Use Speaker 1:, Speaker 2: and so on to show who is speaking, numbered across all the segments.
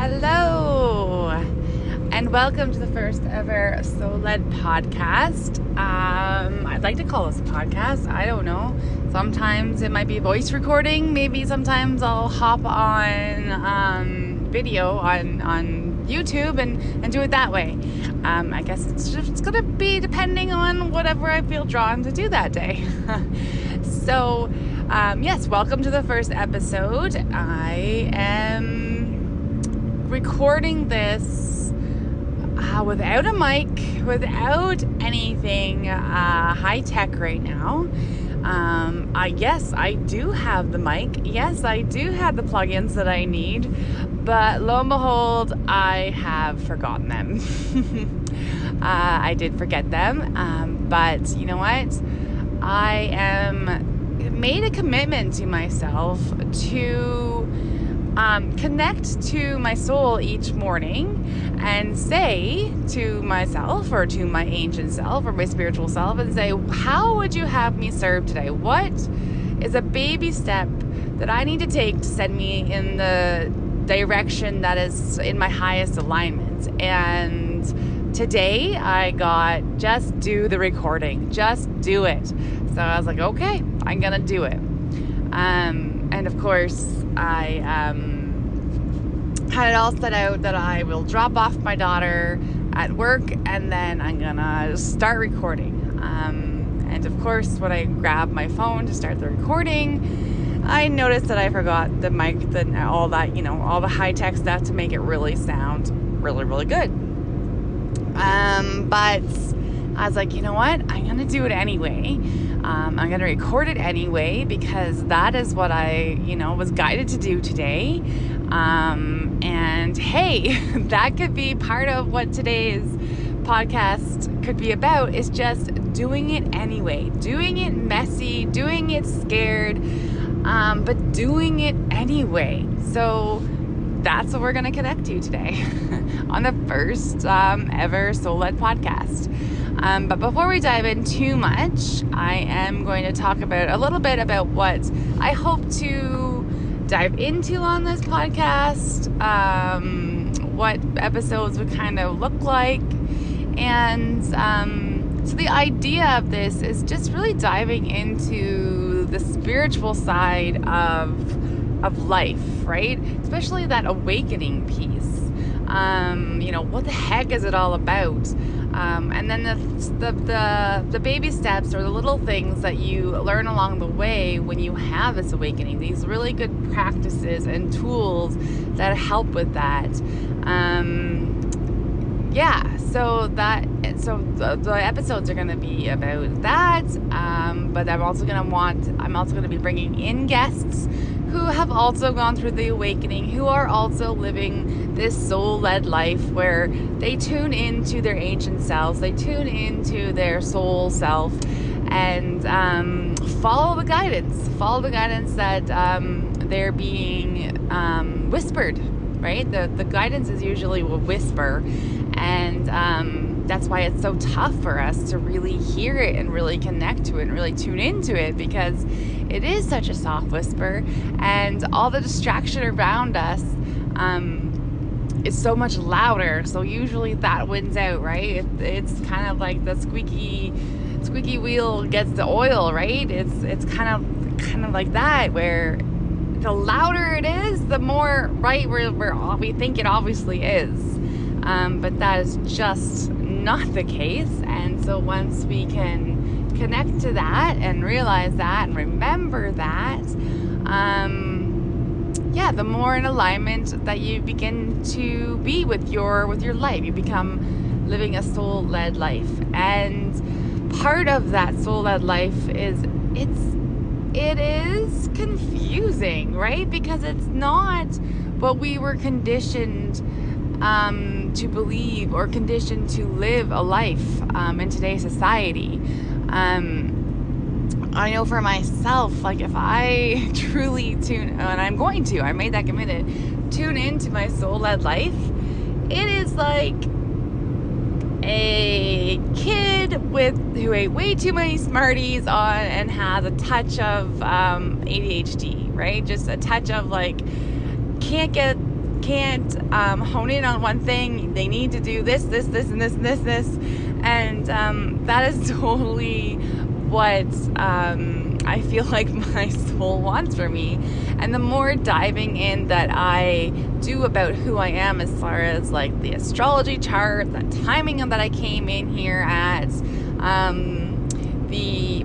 Speaker 1: Hello, and welcome to the first ever Soul-Led podcast. I'd like to call this a podcast. I don't know. Sometimes it might be a voice recording. Maybe sometimes I'll hop on video on YouTube and do it that way. I guess it's going to be depending on whatever I feel drawn to do that day. So, yes, welcome to the first episode. I am recording this without a mic, without anything high tech right now. Yes, I do have the mic. Yes, I do have the plugins that I need, but lo and behold, I have forgotten them. I did forget them, but you know what? I made a commitment to myself to connect to my soul each morning and say to myself or to my ancient self or my spiritual self and say, how would you have me serve today? What is a baby step that I need to take to send me in the direction that is in my highest alignment? And today I got, just do the recording, just do it. So I was like, okay, I'm gonna do it. And of course, I had it all set out that I will drop off my daughter at work and then I'm gonna start recording. And of course, when I grabbed my phone to start the recording, I noticed that I forgot the mic, all the high-tech stuff to make it really sound really, really good. But I was like, you know what? I'm gonna do it anyway. I'm going to record it anyway because that is what I, was guided to do today. And hey, that could be part of what today's podcast could be about, is just doing it anyway. Doing it messy, doing it scared, but doing it anyway. So that's what we're going to connect to today on the first ever Soul-Led podcast. But before we dive in too much, I am going to talk about a little bit about what I hope to dive into on this podcast, what episodes would kind of look like. And so the idea of this is just really diving into the spiritual side of life, right? Especially that awakening piece. What the heck is it all about? And then the baby steps or the little things that you learn along the way when you have this awakening, these really good practices and tools that help with that. So the episodes are going to be about that, but I'm also going to be bringing in guests who have also gone through the awakening, who are also living this soul-led life where they tune into their ancient selves, they tune into their soul self, and follow the guidance that they're being whispered, right? The guidance is usually a whisper, and that's why it's so tough for us to really hear it and really connect to it and really tune into it, because it is such a soft whisper, and all the distraction around us is so much louder. So usually that wins out, right? It's kind of like the squeaky wheel gets the oil, right? It's kind of like that, where the louder it is, the more right we think it obviously is. But that is just not the case. And so once we can connect to that and realize that and remember that, the more in alignment that you begin to be with your life, you become living a soul-led life. And part of that soul-led life is it is confusing, right? Because it's not what we were conditioned to believe or conditioned to live a life in today's society. I know for myself, like if I truly I made that committed, tune into my soul-led life, it is like a kid who ate way too many Smarties and has a touch of ADHD, right? Just a touch of like can't get can't hone in on one thing. They need to do this, and this. And that is totally what I feel like my soul wants for me. And the more diving in that I do about who I am, as far as like the astrology chart, the timing that I came in here at,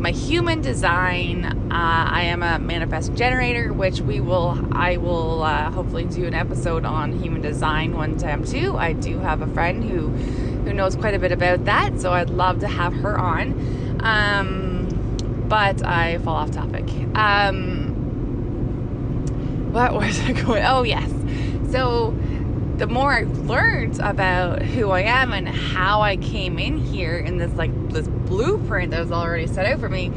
Speaker 1: my human design, I am a manifest generator, which I will hopefully do an episode on human design one time too. I do have a friend who knows quite a bit about that, so I'd love to have her on. But I fall off topic. What was I going? Oh yes. So the more I learned about who I am and how I came in here in this blueprint that was already set out for me,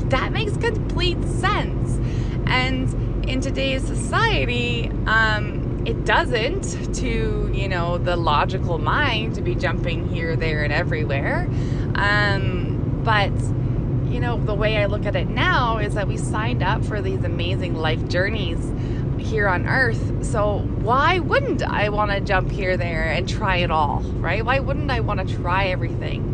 Speaker 1: that makes complete sense. And in today's society, it doesn't, to the logical mind, to be jumping here, there, and everywhere. But the way I look at it now is that we signed up for these amazing life journeys here on earth. So why wouldn't I want to jump here, there, and try it all, right? Why wouldn't I want to try everything?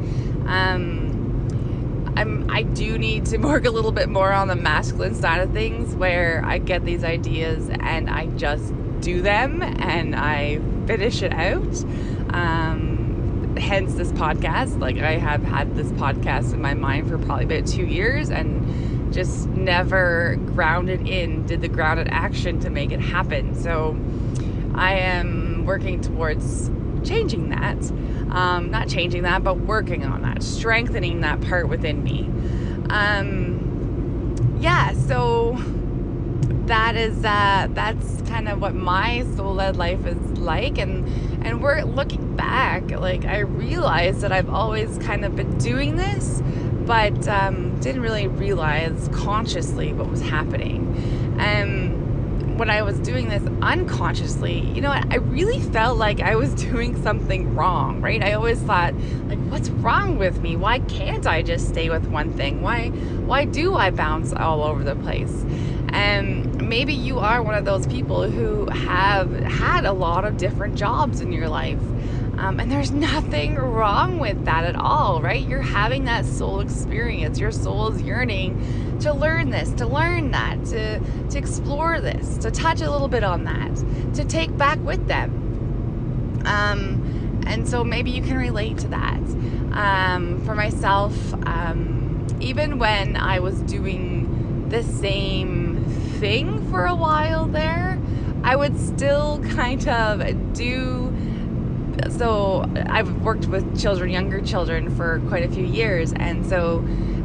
Speaker 1: I do need to work a little bit more on the masculine side of things, where I get these ideas and I just do them and I finish it out. Hence this podcast. Like, I have had this podcast in my mind for probably about 2 years and just never did the grounded action to make it happen. So I am working towards changing that. Not changing that, but working on that, strengthening that part within me. So that's kind of what my soul-led life is like. And we're looking back, like, I realized that I've always kind of been doing this, but didn't really realize consciously what was happening. When I was doing this unconsciously, I really felt like I was doing something wrong, right? I always thought, like, what's wrong with me? Why can't I just stay with one thing? Why do I bounce all over the place? And maybe you are one of those people who have had a lot of different jobs in your life. And there's nothing wrong with that at all, right? You're having that soul experience. Your soul is yearning to learn this, to learn that, to explore this, to touch a little bit on that, to take back with them. And so maybe you can relate to that. For myself, even when I was doing the same thing for a while there, I would still kind of do. So I've worked with younger children for quite a few years, and so,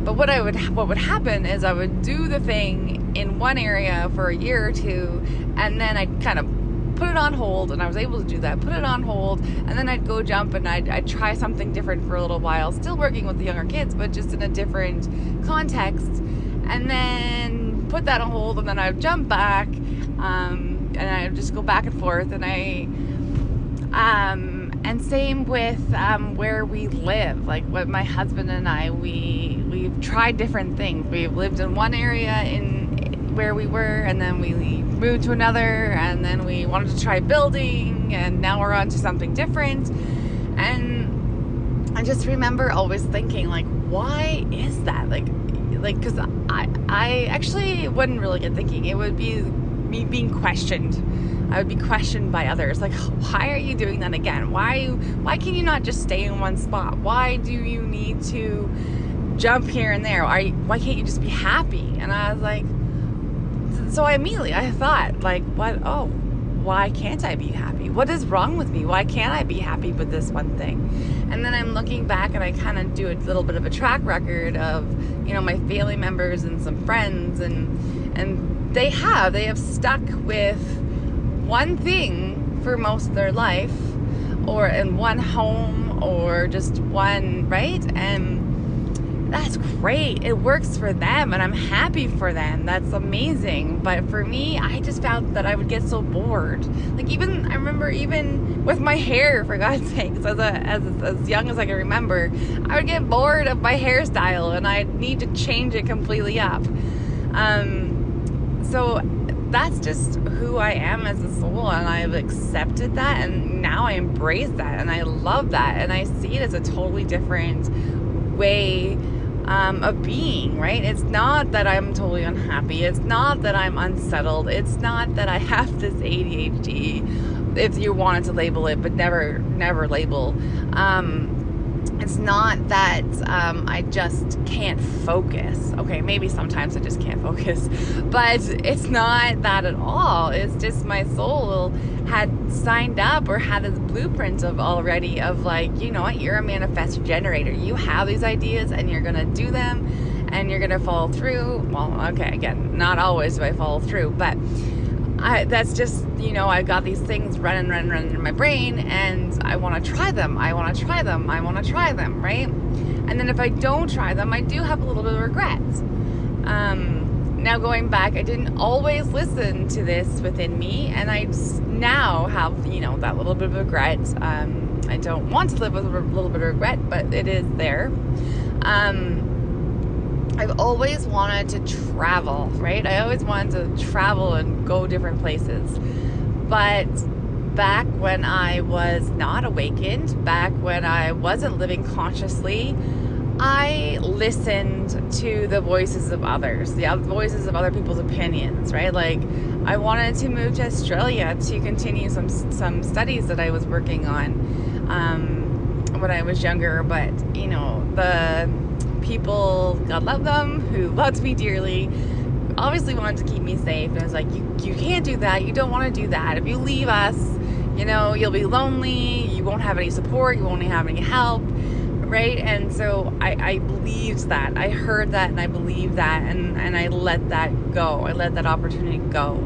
Speaker 1: but what would happen is I would do the thing in one area for a year or two, and then I'd kind of put it on hold, and I was able to do that, put it on hold, and then I'd go jump and I'd try something different for a little while, still working with the younger kids, but just in a different context, and then put that on hold, and then I'd jump back, and I'd just go back and forth, and same with where we live. Like, what my husband and I, we've tried different things. We've lived in one area in where we were, and then we moved to another, and then we wanted to try building, and now we're on to something different. And I just remember always thinking, like, why is that? Like, because I actually wouldn't really get thinking. It would be me being questioned. I would be questioned by others, like, why are you doing that again? Why can you not just stay in one spot? Why do you need to jump here and there? Why can't you just be happy? And I was like, so I thought, like, why can't I be happy? What is wrong with me? Why can't I be happy with this one thing? And then I'm looking back and I kind of do a little bit of a track record of, my family members and some friends, and they have stuck with one thing for most of their life, or in one home, or just one, right? And that's great. It works for them, and I'm happy for them. That's amazing. But for me, I just found that I would get so bored. Like, I remember even with my hair, for God's sakes, as young as I can remember, I would get bored of my hairstyle, and I'd need to change it completely up. So that's just who I am as a soul, and I've accepted that, and now I embrace that, and I love that, and I see it as a totally different way of being, right? It's not that I'm totally unhappy. It's not that I'm unsettled. It's not that I have this ADHD, if you wanted to label it, but never label. It's not that I just can't focus. Okay, maybe sometimes I just can't focus, but it's not that at all. It's just my soul had signed up or had this blueprint of already of like, you know what, you're a manifest generator. You have these ideas and you're going to do them and you're going to follow through. Well, okay, again, not always do I follow through, but that's just, you know, I got these things running in my brain, and I want to try them, right? And then if I don't try them, I do have a little bit of regret. Now going back, I didn't always listen to this within me, and I now have, you know, that little bit of regret. I don't want to live with a little bit of regret, but it is there. I've always wanted to travel, right? I always wanted to travel and go different places. But back when I was not awakened, back when I wasn't living consciously, I listened to the voices of others, the voices of other people's opinions, right? Like, I wanted to move to Australia to continue some studies that I was working on when I was younger, but, you know, the people, God love them, who loved me dearly, obviously wanted to keep me safe. And I was like, you can't do that. You don't want to do that. If you leave us, you know, you'll be lonely. You won't have any support. You won't have any help, right? And so I believed that. I heard that and I believed that, and I let that go. I let that opportunity go.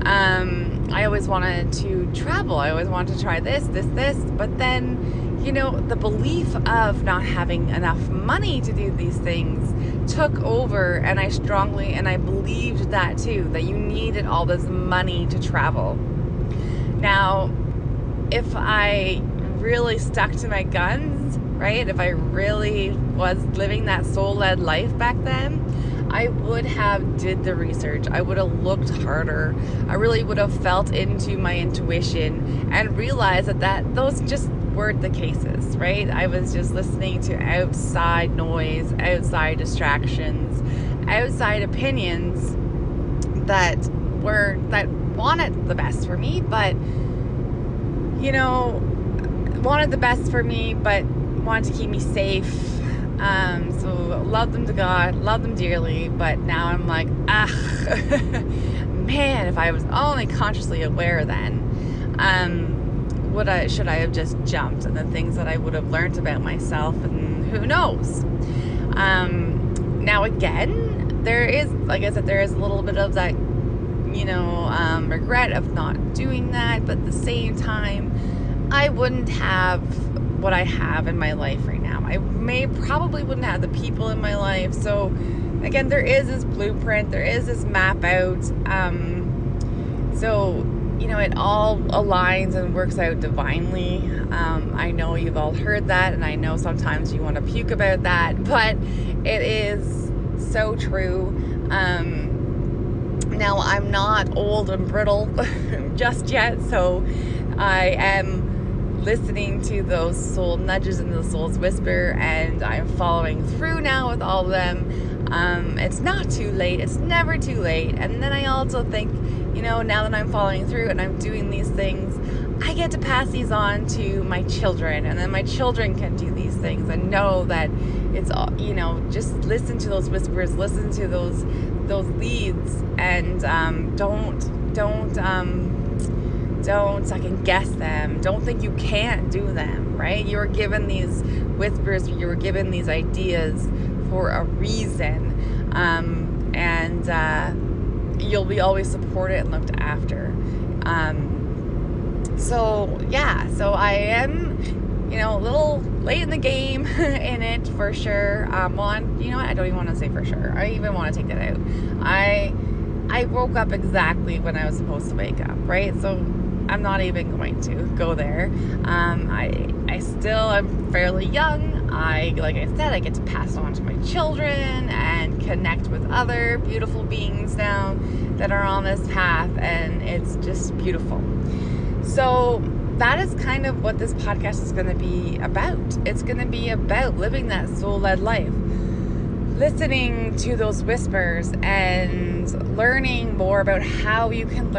Speaker 1: I always wanted to travel. I always wanted to try this, but then, you know, the belief of not having enough money to do these things took over, and I believed that too, that you needed all this money to travel. Now, if I really stuck to my guns, right, if I really was living that soul-led life back then, I would have did the research. I would have looked harder. I really would have felt into my intuition and realized that those just weren't the cases, right? I was just listening to outside noise, outside distractions, outside opinions that wanted the best for me, but, you know, wanted the best for me, but wanted to keep me safe. So love them to God, love them dearly, but now I'm like, man, if I was only consciously aware then, should I have just jumped, and the things that I would have learned about myself, and who knows. Now again, there is, like I said, there is a little bit of that, you know, regret of not doing that, but at the same time, I wouldn't have what I have in my life right now. I probably wouldn't have the people in my life. So again, there is this blueprint, there is this map out. So, you know, it all aligns and works out divinely. I know you've all heard that, and I know sometimes you want to puke about that, but it is so true. Now, I'm not old and brittle just yet, so I am listening to those soul nudges and the soul's whisper, and I'm following through now with all of them. It's not too late. It's never too late. And then I also think, you know, now that I'm following through and I'm doing these things, I get to pass these on to my children, and then my children can do these things and know that it's all, you know, just listen to those whispers, listen to those leads, and don't second guess them. Don't think you can't do them, right? You were given these whispers, you were given these ideas for a reason, and you'll be always supported and looked after. So I am, you know, a little late in the game in it for sure. You know what? I don't even want to say for sure. I even want to take that out. I woke up exactly when I was supposed to wake up, right? So I'm not even going to go there. I still am fairly young. like I said, I get to pass it on to my children and connect with other beautiful beings now that are on this path, and it's just beautiful. So that is kind of what this podcast is going to be about. It's going to be about living that soul-led life, listening to those whispers and learning more about how you can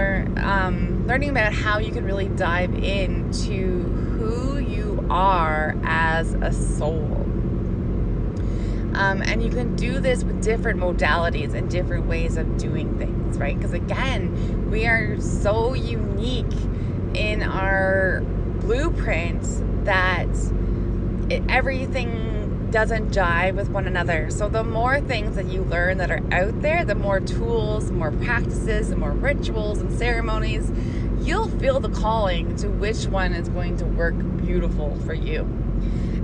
Speaker 1: learning about how you can really dive into who you are as a soul. And you can do this with different modalities and different ways of doing things, right? Because again, we are so unique in our blueprints that everything doesn't jive with one another. So the more things that you learn that are out there, the more tools, the more practices, the more rituals and ceremonies, you'll feel the calling to which one is going to work beautiful for you.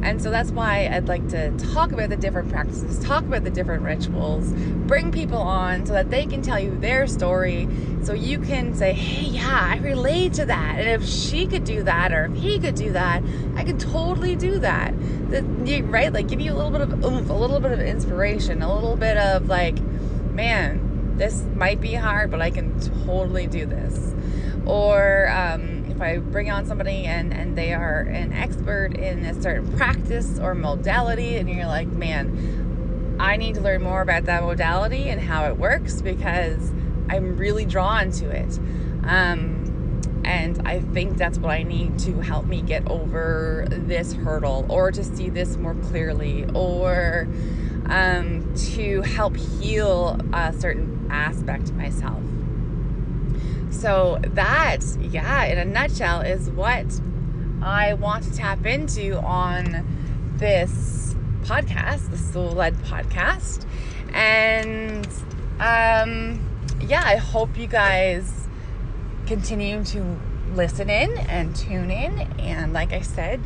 Speaker 1: And so that's why I'd like to talk about the different practices, talk about the different rituals, bring people on so that they can tell you their story, so you can say, hey, yeah, I relate to that. And if she could do that, or if he could do that, I could totally do that. Right? Like, give you a little bit of oomph, a little bit of inspiration, a little bit of like, man, this might be hard, but I can totally do this. Or if I bring on somebody and they are an expert in a certain practice or modality, and you're like, man, I need to learn more about that modality and how it works because I'm really drawn to it. And I think that's what I need to help me get over this hurdle, or to see this more clearly, or to help heal a certain aspect of myself. So that, yeah, in a nutshell, is what I want to tap into on this podcast, the Soul-Led podcast. And yeah, I hope you guys continue to listen in and tune in. And like I said,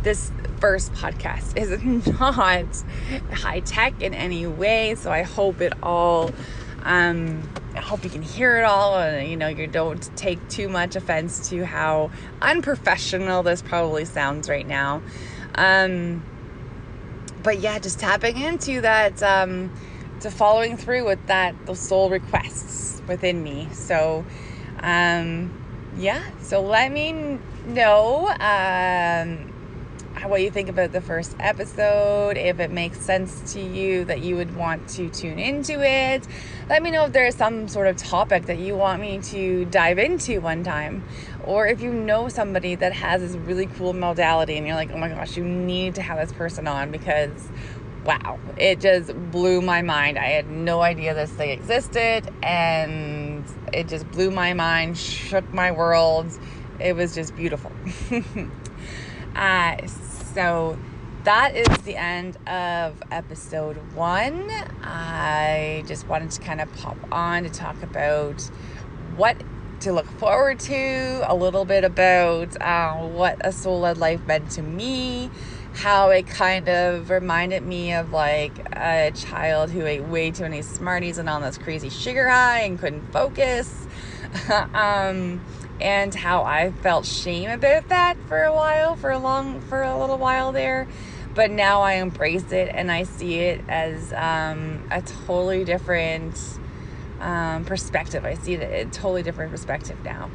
Speaker 1: this first podcast is not high tech in any way, so I hope it all I hope you can hear it all, and you don't take too much offense to how unprofessional this probably sounds right now. But yeah, just tapping into that, to following through with those soul requests within me. So yeah, so let me know what you think about the first episode, if it makes sense to you that you would want to tune into it. Let me know if there's some sort of topic that you want me to dive into one time, or if you know somebody that has this really cool modality and you're like, oh my gosh, you need to have this person on because wow, it just blew my mind. I had no idea this thing existed, and it just blew my mind, shook my world. It was just beautiful. So that is the end of episode 1. I just wanted to kind of pop on to talk about what to look forward to, a little bit about what a soul-led life meant to me, how it kind of reminded me of like a child who ate way too many Smarties and on this crazy sugar high and couldn't focus. And how I felt shame about that for a little while there. But now I embrace it, and I see it as a totally different perspective. I see it a totally different perspective now.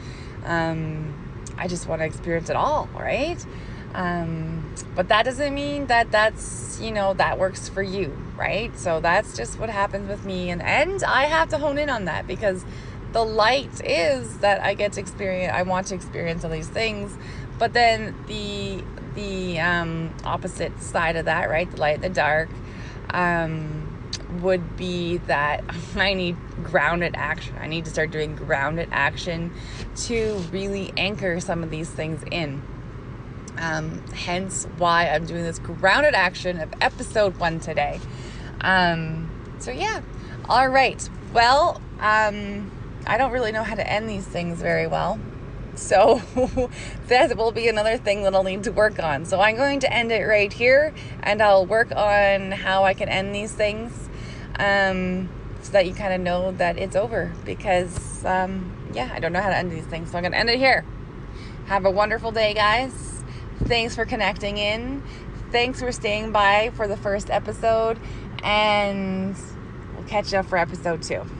Speaker 1: I just want to experience it all, right? But that doesn't mean that that's, that works for you, right? So that's just what happens with me. And I have to hone in on that, because the light is that I get to experience, I want to experience all these things. But then the opposite side of that, right? The light and the dark, would be that I need grounded action. I need to start doing grounded action to really anchor some of these things in. Hence why I'm doing this grounded action of episode 1 today. So yeah. All right. Well, I don't really know how to end these things very well. So that will be another thing that I'll need to work on. So I'm going to end it right here, and I'll work on how I can end these things, so that you kind of know that it's over, because yeah, I don't know how to end these things. So I'm going to end it here. Have a wonderful day, guys. Thanks for connecting in. thanks for staying by for the first episode, and we'll catch you up for episode 2.